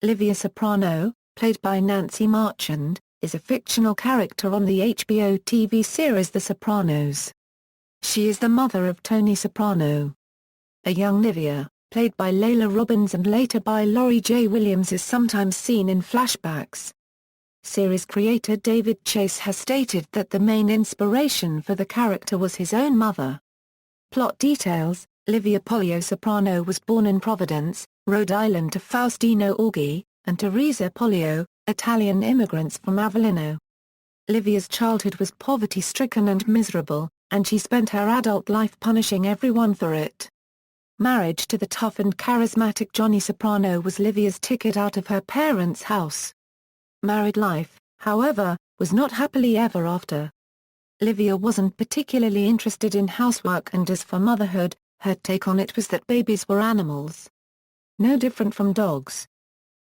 Livia Soprano, played by Nancy Marchand, is a fictional character on the HBO TV series The Sopranos. She is the mother of Tony Soprano. A young Livia, played by Laila Robins and later by Laurie J. Williams, is sometimes seen in flashbacks. Series creator David Chase has stated that the main inspiration for the character was his own mother. Plot details: Livia Soprano was born in Providence, Rhode Island to Faustino Orgi and Teresa Pollio, Italian immigrants from Avellino. Livia's childhood was poverty-stricken and miserable, and she spent her adult life punishing everyone for it. Marriage to the tough and charismatic Johnny Soprano was Livia's ticket out of her parents' house. Married life, however, was not happily ever after. Livia wasn't particularly interested in housework, and as for motherhood, her take on it was that babies were animals. No different from dogs.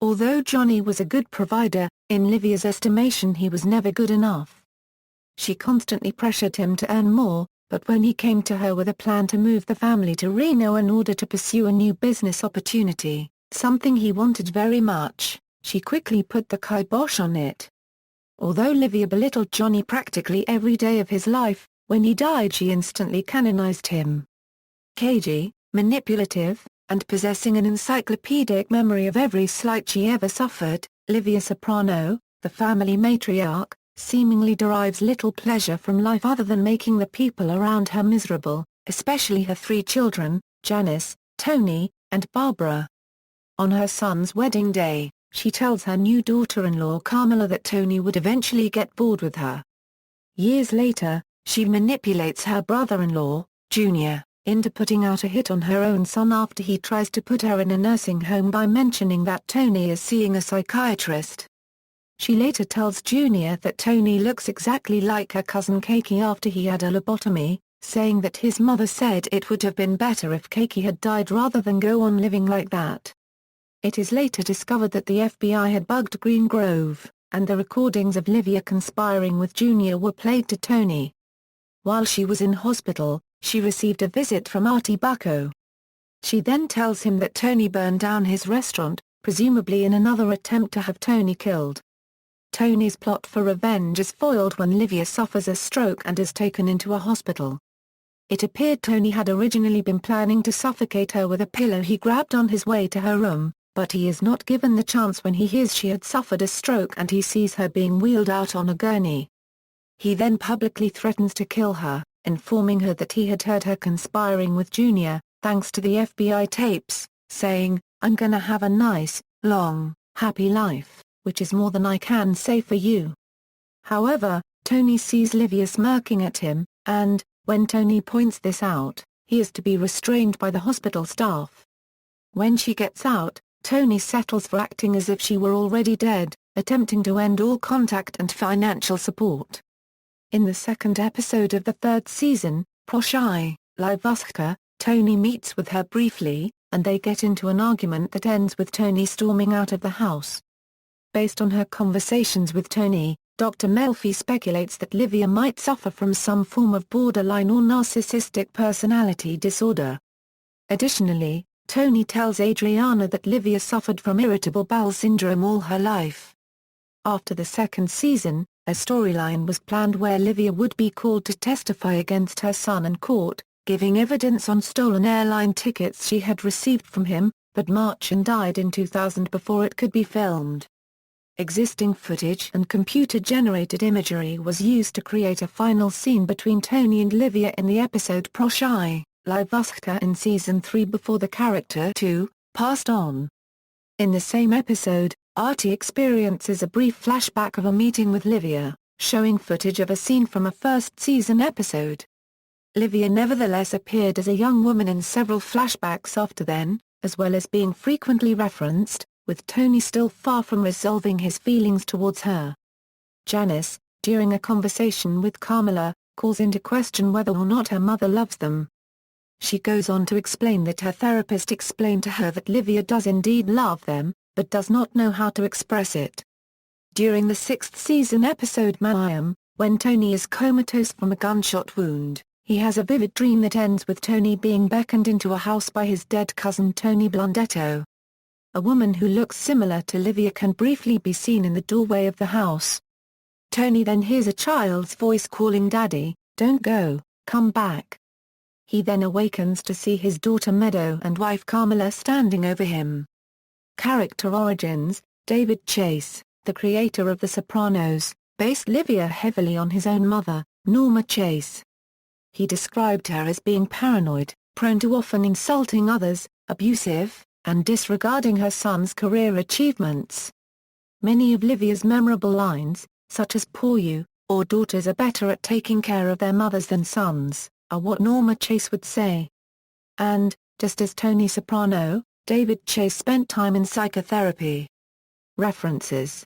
Although Johnny was a good provider, in Livia's estimation he was never good enough. She constantly pressured him to earn more, but when he came to her with a plan to move the family to Reno in order to pursue a new business opportunity, something he wanted very much, she quickly put the kibosh on it. Although Livia belittled Johnny practically every day of his life, when he died she instantly canonized him. Cagey, manipulative, and possessing an encyclopedic memory of every slight she ever suffered, Livia Soprano, the family matriarch, seemingly derives little pleasure from life other than making the people around her miserable, especially her three children, Janice, Tony, and Barbara. On her son's wedding day, she tells her new daughter-in-law Carmela that Tony would eventually get bored with her. Years later, she manipulates her brother-in-law, Junior, into putting out a hit on her own son after he tries to put her in a nursing home by mentioning that Tony is seeing a psychiatrist. She later tells Junior that Tony looks exactly like her cousin Keiki after he had a lobotomy, saying that his mother said it would have been better if Keiki had died rather than go on living like that. It is later discovered that the FBI had bugged Green Grove, and the recordings of Livia conspiring with Junior were played to Tony. While she was in hospital, she received a visit from Artie Bucco. She then tells him that Tony burned down his restaurant, presumably in another attempt to have Tony killed. Tony's plot for revenge is foiled when Livia suffers a stroke and is taken into a hospital. It appeared Tony had originally been planning to suffocate her with a pillow he grabbed on his way to her room, but he is not given the chance when he hears she had suffered a stroke and he sees her being wheeled out on a gurney. He then publicly threatens to kill her, informing her that he had heard her conspiring with Junior, thanks to the FBI tapes, saying, "I'm gonna have a nice, long, happy life, which is more than I can say for you." However, Tony sees Livia smirking at him, and, when Tony points this out, he is to be restrained by the hospital staff. When she gets out, Tony settles for acting as if she were already dead, attempting to end all contact and financial support. In the second episode of the third season, Proshai, Livuska, Tony meets with her briefly, and they get into an argument that ends with Tony storming out of the house. Based on her conversations with Tony, Dr. Melfi speculates that Livia might suffer from some form of borderline or narcissistic personality disorder. Additionally, Tony tells Adriana that Livia suffered from irritable bowel syndrome all her life. After the second season, a storyline was planned where Livia would be called to testify against her son in court, giving evidence on stolen airline tickets she had received from him, but Marchand died in 2000 before it could be filmed. Existing footage and computer-generated imagery was used to create a final scene between Tony and Livia in the episode Proshai, Livuska in Season 3 before the character too passed on. In the same episode, Artie experiences a brief flashback of a meeting with Livia, showing footage of a scene from a first-season episode. Livia nevertheless appeared as a young woman in several flashbacks after then, as well as being frequently referenced, with Tony still far from resolving his feelings towards her. Janice, during a conversation with Carmela, calls into question whether or not her mother loves them. She goes on to explain that her therapist explained to her that Livia does indeed love them, but does not know how to express it. During the sixth season episode Mayim, when Tony is comatose from a gunshot wound, he has a vivid dream that ends with Tony being beckoned into a house by his dead cousin Tony Blondetto. A woman who looks similar to Livia can briefly be seen in the doorway of the house. Tony then hears a child's voice calling Daddy, "Don't go, come back." He then awakens to see his daughter Meadow and wife Carmela standing over him. Character origins: David Chase, the creator of The Sopranos, based Livia heavily on his own mother, Norma Chase. He described her as being paranoid, prone to often insulting others, abusive, and disregarding her son's career achievements. Many of Livia's memorable lines, such as "Poor you," or "Daughters are better at taking care of their mothers than sons," are what Norma Chase would say. And, just as Tony Soprano, David Chase spent time in psychotherapy. References.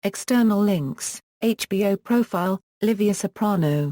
External links: HBO profile, Livia Soprano.